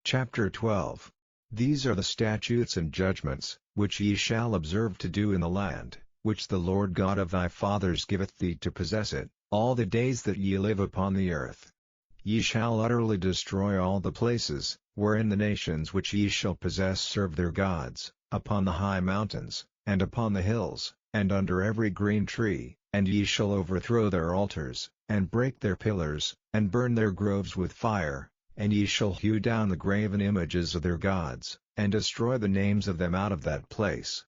Chapter 12. These are the statutes and judgments, which ye shall observe to do in the land, which the Lord God of thy fathers giveth thee to possess it, all the days that ye live upon the earth. Ye shall utterly destroy all the places, wherein the nations which ye shall possess serve their gods, upon the high mountains, and upon the hills, and under every green tree, and ye shall overthrow their altars, and break their pillars, and burn their groves with fire. And ye shall hew down the graven images of their gods, and destroy the names of them out of that place.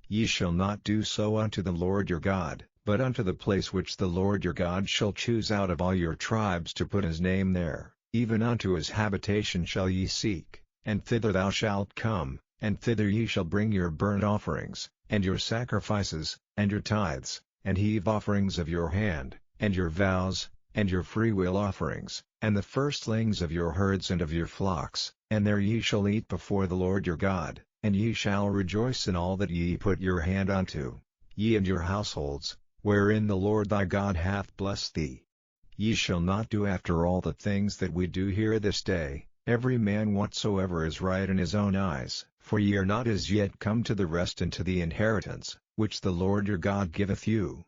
Ye shall not do so unto the Lord your God, but unto the place which the Lord your God shall choose out of all your tribes to put his name there, even unto his habitation shall ye seek, and thither thou shalt come, and thither ye shall bring your burnt offerings, and your sacrifices, and your tithes, and heave offerings of your hand, and your vows, and your freewill offerings, and the firstlings of your herds and of your flocks, and there ye shall eat before the Lord your God, and ye shall rejoice in all that ye put your hand unto, ye and your households, wherein the Lord thy God hath blessed thee. Ye shall not do after all the things that we do here this day, every man whatsoever is right in his own eyes, for ye are not as yet come to the rest and to the inheritance, which the Lord your God giveth you.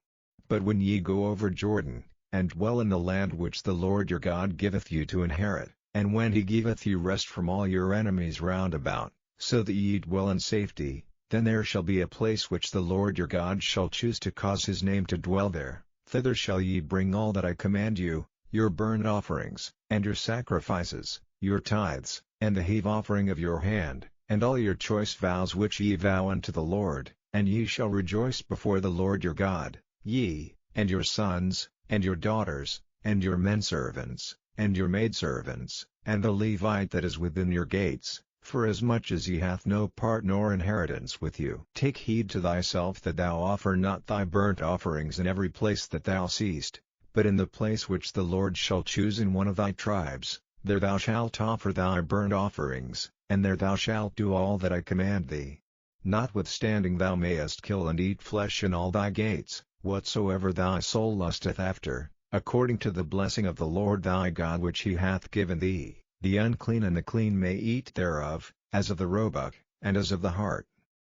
But when ye go over Jordan, and dwell in the land which the Lord your God giveth you to inherit, and when he giveth you rest from all your enemies round about, so that ye dwell in safety, then there shall be a place which the Lord your God shall choose to cause his name to dwell there. Thither shall ye bring all that I command you, your burnt offerings, and your sacrifices, your tithes, and the heave offering of your hand, and all your choice vows which ye vow unto the Lord, and ye shall rejoice before the Lord your God, ye, and your sons, and your daughters, and your menservants, and your maidservants, and the Levite that is within your gates, forasmuch as he hath no part nor inheritance with you. Take heed to thyself that thou offer not thy burnt offerings in every place that thou seest, but in the place which the Lord shall choose in one of thy tribes, there thou shalt offer thy burnt offerings, and there thou shalt do all that I command thee. Notwithstanding thou mayest kill and eat flesh in all thy gates, whatsoever thy soul lusteth after, according to the blessing of the Lord thy God which he hath given thee. The unclean and the clean may eat thereof, as of the roebuck, and as of the hart.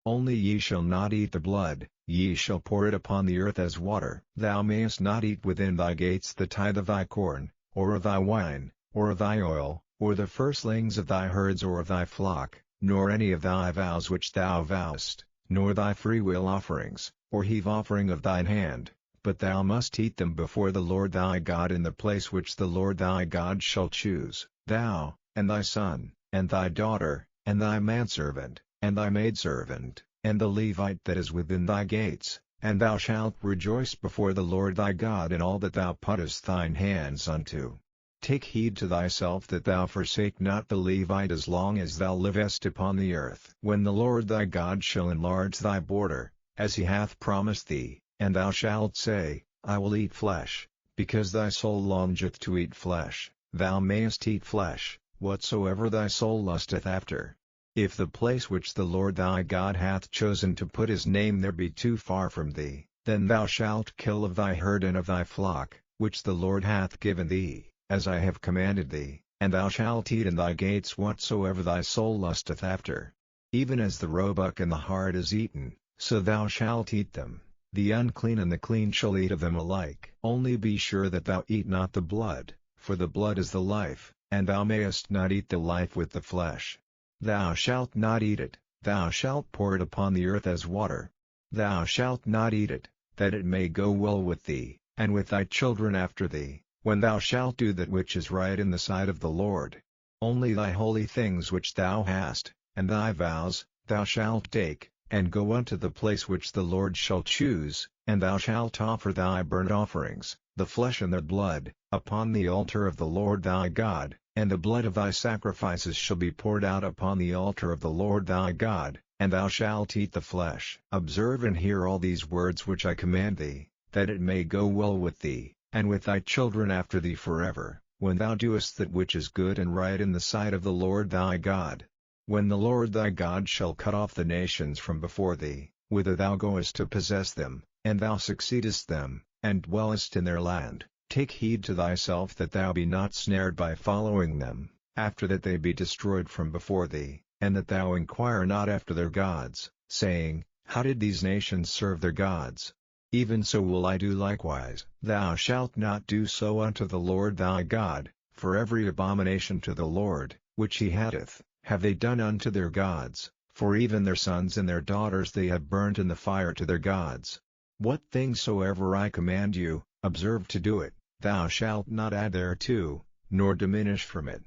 Only ye shall not eat the blood, ye shall pour it upon the earth as water. Thou mayest not eat within thy gates the tithe of thy corn, or of thy wine, or of thy oil, or the firstlings of thy herds or of thy flock, nor any of thy vows which thou vowest, nor thy freewill offerings, or heave offering of thine hand, but thou must eat them before the Lord thy God in the place which the Lord thy God shall choose, thou, and thy son, and thy daughter, and thy manservant, and thy maidservant, and the Levite that is within thy gates, and thou shalt rejoice before the Lord thy God in all that thou puttest thine hands unto. Take heed to thyself that thou forsake not the Levite as long as thou livest upon the earth. When the Lord thy God shall enlarge thy border, as he hath promised thee, and thou shalt say, I will eat flesh, because thy soul longeth to eat flesh, thou mayest eat flesh, whatsoever thy soul lusteth after. If the place which the Lord thy God hath chosen to put his name there be too far from thee, then thou shalt kill of thy herd and of thy flock, which the Lord hath given thee, as I have commanded thee, and thou shalt eat in thy gates whatsoever thy soul lusteth after. Even as the roebuck and the hart is eaten, so thou shalt eat them. The unclean and the clean shall eat of them alike. Only be sure that thou eat not the blood, for the blood is the life, and thou mayest not eat the life with the flesh. Thou shalt not eat it, thou shalt pour it upon the earth as water. Thou shalt not eat it, that it may go well with thee, and with thy children after thee, when thou shalt do that which is right in the sight of the Lord. Only thy holy things which thou hast, and thy vows, thou shalt take, and go unto the place which the Lord shall choose, and thou shalt offer thy burnt offerings, the flesh and the blood, upon the altar of the Lord thy God, and the blood of thy sacrifices shall be poured out upon the altar of the Lord thy God, and thou shalt eat the flesh. Observe and hear all these words which I command thee, that it may go well with thee, and with thy children after thee forever, when thou doest that which is good and right in the sight of the Lord thy God. When the Lord thy God shall cut off the nations from before thee, whither thou goest to possess them, and thou succeedest them, and dwellest in their land, take heed to thyself that thou be not snared by following them, after that they be destroyed from before thee, and that thou inquire not after their gods, saying, How did these nations serve their gods? Even so will I do likewise. Thou shalt not do so unto the Lord thy God, for every abomination to the Lord, which he hateth, have they done unto their gods, for even their sons and their daughters they have burnt in the fire to their gods. What things soever I command you, observe to do it, thou shalt not add thereto, nor diminish from it.